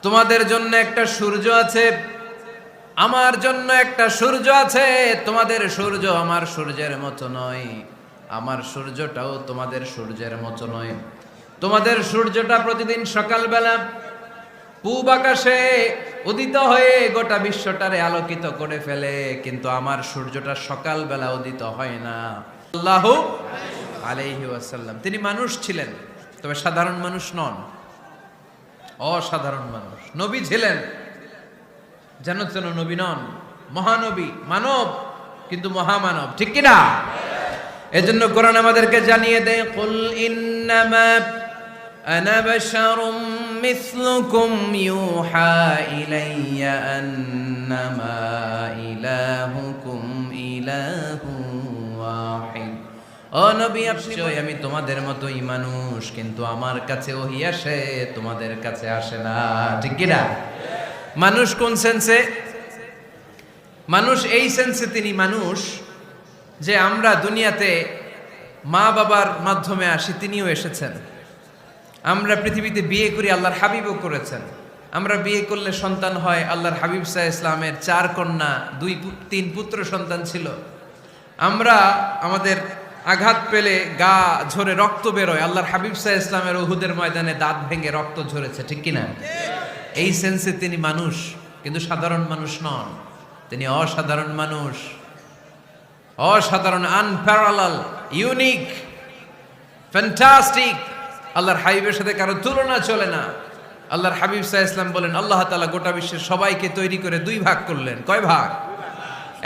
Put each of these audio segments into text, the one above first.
তোমাদের জন্য একটা সূর্য আছে, আমার জন্য একটা সূর্য আছে। তোমাদের সূর্য আমার সূর্যের মতো নয়, আমার সূর্যটাও তোমাদের সূর্যের মতো নয়। তোমাদের সূর্যটা প্রতিদিন সকালবেলা পূব আকাশে উদিত হয়ে গোটা বিশ্বটারে আলোকিত করে ফেলে, কিন্তু আমার সূর্যটা সকালবেলা উদিত হয় না। আল্লাহু আলাইহি ওয়াসাল্লাম তিনি মানুষ ছিলেন, তবে সাধারণ মানুষ নন, অসাধারণ মানুষ। নবী ছিলেন, যেন তেন নবী নন, মহানবী, মানব কিন্তু মহামানব, ঠিক কিনা? এজন্য কোরআন আমাদেরকে জানিয়ে দেয়, কুল ইন্নামা আনা বাশারুম মিসলুকুম ইউহা ইলাইয়া আন্নামা ইলাহুকুম ইলাহুন ওয়াহিদ। ও নবী, আমি তোমাদের মতোই মানুষ, কিন্তু আমার কাছে ওহী আসে, তোমাদের কাছে আসে না, ঠিক কিনা? মানুষ কোন সেন্সে? মানুষ এই সেন্সে তিনি মানুষ যে আমরা দুনিয়াতে মা বাবার মাধ্যমে আসি, তিনিও এসেছেন। আমরা পৃথিবীতে বিয়ে করি, আল্লাহর হাবিবও করেছেন। আমরা বিয়ে করলে সন্তান হয়, আল্লাহর হাবিব সাল্লাল্লাহু আলাইহি ইসলামের 4 কন্যা 2-3 পুত্র সন্তান ছিল। আমরা আমাদের আঘাত পেলে গা ঝরে রক্ত বেরোয়, আল্লাহর হাবিব সাল্লাল্লাহু আলাইহি ইসলামের উহুদের ময়দানে দাঁত ভেঙে রক্ত ঝরেছে, ঠিক কিনা? এই সেন্সে তিনি মানুষ, কিন্তু সাধারণ মানুষ নন, তিনি অসাধারণ মানুষ, অসাধারণ, আনপ্যারালাল, ইউনিক, ফ্যান্টাস্টিক। আল্লাহর হাবিবের সাথে কারো তুলনা চলে না। আল্লাহর হাবিব সাল্লাল্লাহু আলাইহি ওয়াসাল্লাম বলেন, আল্লাহ তাআলা গোটা বিশ্বের সবাইকে তৈরি করে 2 ভাগ করলেন। কয় ভাগ?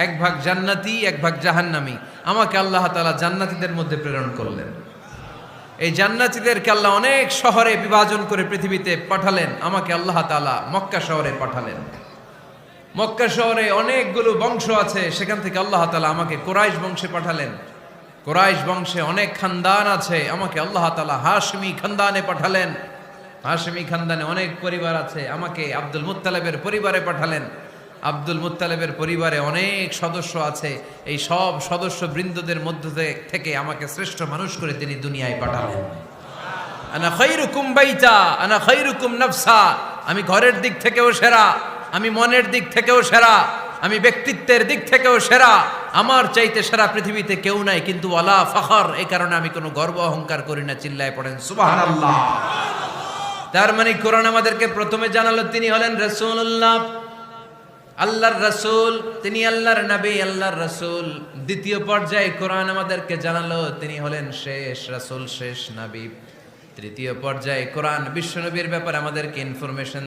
1 ভাগ জান্নাতি, 1 ভাগ জাহান্নামী। আমাকে আল্লাহ তাআলা জান্নাতীদের মধ্যে প্রেরণ করলেন। এই জান্নাতীদেরকে আল্লাহ অনেক শহরে বিভাজন করে পৃথিবীতে পাঠালেন, আমাকে আল্লাহ তাআলা মক্কা শহরে পাঠালেন। মক্কা শহরে অনেকগুলো বংশ আছে, সেখান থেকে আল্লাহ তাআলা আমাকে কুরাইশ বংশে পাঠালেন। কুরাইশ বংশে অনেক খানদান আছে, আমাকে আল্লাহ তাআলা হাশমি খানদানে পাঠালেন। হাশমি খানদানে অনেক পরিবার আছে, আমাকে আব্দুল মুত্তালিবের পরিবারে পাঠালেন। আব্দুল মুত্তালিবের পরিবারে অনেক সদস্য আছে, এই সব সদস্য বৃন্দদের মধ্য থেকে আমাকে শ্রেষ্ঠ মানুষ করে তিনি দুনিয়ায় পাঠালেন। আনা খায়রুকুম বাইতা আনা খায়রুকুম নাফসা, আমি ঘরের দিক থেকেও সেরা, আমি মনের দিক থেকেও সেরা, আমি ব্যক্তিত্বের দিক থেকেও সেরা, আমার চাইতে সেরা পৃথিবীতে কেউ নাই। কিন্তু ওয়ালা ফখর, এই কারণে আমি কোনো গর্ব অহংকার করি না। চিল্লায় পড়েন সুবহানাল্লাহ। তার মানে কোরআন আমাদেরকে প্রথমে জানালো তিনি হলেন রাসূলুল্লাহ, আল্লাহর রাসূল, তিনি আল্লাহর নবী, আল্লাহর রাসূল। দ্বিতীয় পর্যায়ে কোরআন আমাদেরকে জানালো তিনি হলেন শেষ রাসূল, শেষ নবী। তৃতীয় পর্যায়ে কোরআন বিশ্বনবীর ব্যাপারে আমাদেরকে ইনফরমেশন